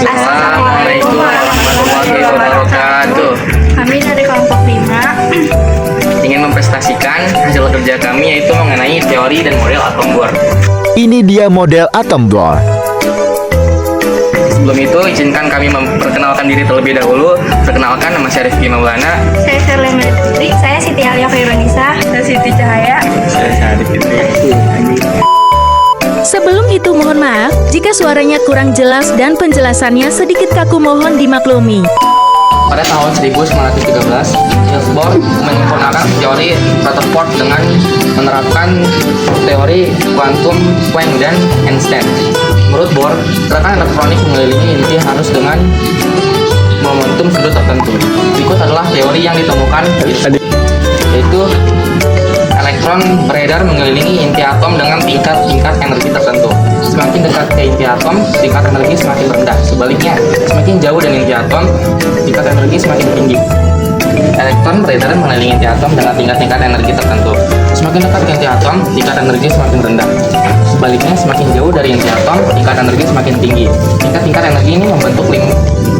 Assalamualaikum warahmatullahi wabarakatuh. Kami dari kelompok 5 Ingin mempresentasikan hasil kerja kami, yaitu mengenai teori dan model atom Bohr. Ini dia model atom Bohr. Sebelum itu, izinkan kami memperkenalkan diri terlebih dahulu. Perkenalkan, nama saya Rifki Maulana. Saya Sherlyn Putri. Saya Siti Alia Khaironisa. Saya Siti Cahaya. Saya Syarif Fitri. Sebelum itu mohon maaf jika suaranya kurang jelas dan penjelasannya sedikit kaku, mohon dimaklumi. Pada tahun 1913, Niels Bohr menyempurnakan teori Rutherford dengan menerapkan teori kuantum Planck dan Einstein. Menurut Bohr, gerakan elektronik mengelilingi inti harus dengan momentum sudut tertentu. Berikut adalah teori yang ditemukan, yaitu elektron beredar mengelilingi inti atom dengan tingkat-tingkat energi tertentu. Semakin dekat ke inti atom, tingkat energi semakin rendah. Sebaliknya, semakin jauh dari inti atom, tingkat energi semakin tinggi. Elektron beredar mengelilingi inti atom dengan tingkat-tingkat energi tertentu. Semakin dekat ke inti atom, tingkat energi semakin rendah. Sebaliknya, semakin jauh dari inti atom, tingkat energi semakin tinggi. Tingkat-tingkat energi ini membentuk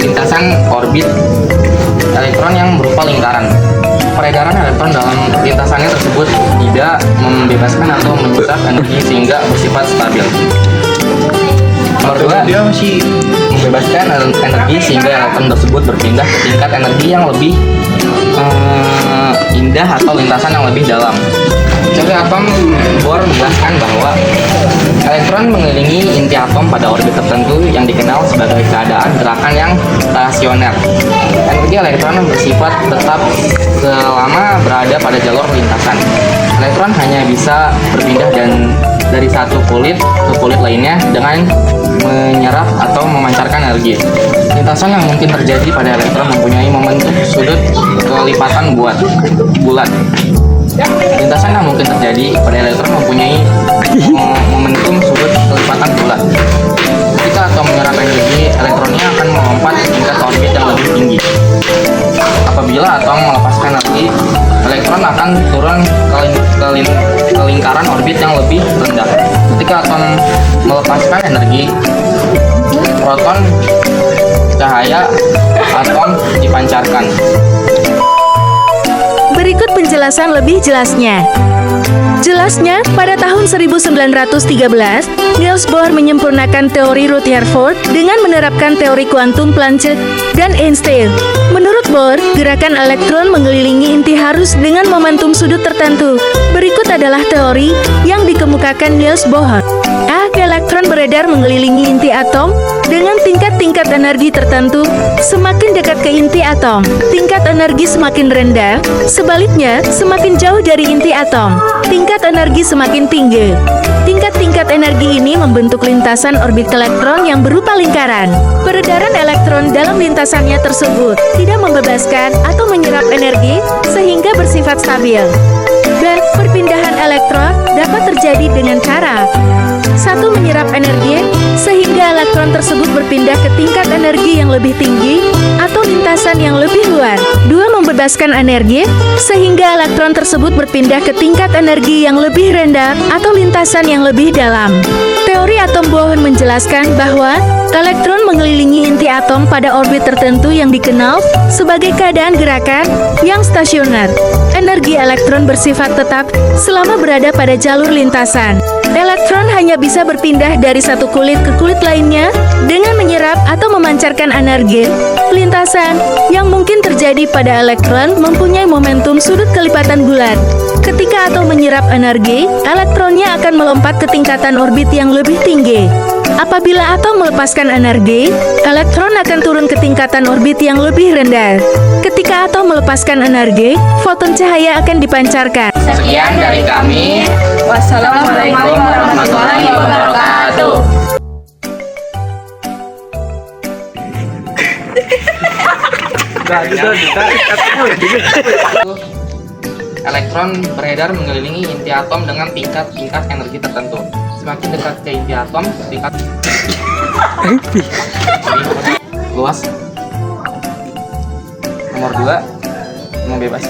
lintasan orbit elektron yang berupa lingkaran. Peredaran elektron dalam lintasannya tersebut tidak membebaskan atau menyerap energi sehingga bersifat stabil. Nomor 2, dia masih membebaskan energi sehingga elektron tersebut berpindah ke tingkat energi yang lebih indah atau lintasan yang lebih dalam. Teori atom Bohr menjelaskan bahwa elektron mengelilingi inti atom pada orbit tertentu yang dikenal sebagai keadaan gerakan yang stasioner. Energi elektron bersifat tetap selama berada pada jalur lintasan. Elektron hanya bisa berpindah dari satu kulit ke kulit lainnya dengan menyerap atau memancarkan energi. Lintasan yang mungkin terjadi pada elektron mempunyai momentum sudut kelipatan bulat. Lintasan yang mungkin terjadi pada elektron mempunyai momentum sudut kelipatan bulat. Ketika atom menyerap energi, elektronnya akan melompat ke tingkat orbit yang lebih tinggi. Apabila atom melepaskan energi, elektron akan turun ke lingkaran orbit yang lebih rendah. Ketika atom melepaskan energi, proton cahaya atom dipancarkan. Berikut penjelasan lebih jelasnya. Jelasnya, pada tahun 1913, Niels Bohr menyempurnakan teori Rutherford dengan menerapkan teori kuantum Planck dan Einstein. Menurut Bohr, gerakan elektron mengelilingi inti harus dengan momentum sudut tertentu. Berikut adalah teori yang dikemukakan Niels Bohr. A. Elektron beredar mengelilingi inti atom dengan tingkat-tingkat energi tertentu. Semakin dekat ke inti atom, tingkat energi semakin rendah. Sebaliknya, semakin jauh dari inti atom, tingkat energi semakin tinggi. Tingkat-tingkat energi ini membentuk lintasan orbit elektron yang berupa lingkaran. Peredaran elektron dalam lintasannya tersebut tidak membebaskan atau menyerap energi sehingga bersifat stabil. Dan perpindahan elektron dapat terjadi dengan cara: 1. Menyerap energi sehingga elektron tersebut berpindah ke tingkat energi yang lebih tinggi atau lintasan yang lebih luar. 2. Membebaskan energi sehingga elektron tersebut berpindah ke tingkat energi yang lebih rendah atau lintasan yang lebih dalam. Teori atom Bohr menjelaskan bahwa elektron mengelilingi inti atom pada orbit tertentu yang dikenal sebagai keadaan gerakan yang stasioner. Energi elektron bersifat tetap selama berada pada jalur lintasan. Elektron hanya bisa berpindah dari satu kulit ke kulit lainnya dengan menyerap atau memancarkan energi. Lintasan yang mungkin terjadi pada elektron mempunyai momentum sudut kelipatan bulat. Ketika atom menyerap energi, elektronnya akan melompat ke tingkatan orbit yang lebih tinggi. Apabila atom melepaskan energi, elektron akan turun ke tingkatan orbit yang lebih rendah. Ketika atom melepaskan energi, foton cahaya akan dipancarkan. Sekian dari kami. Wassalamualaikum warahmatullahi wabarakatuh. Elektron beredar mengelilingi inti atom dengan tingkat-tingkat energi tertentu. Semakin dekat ke inti atom, tingkat luas. Nomor 2, membebas.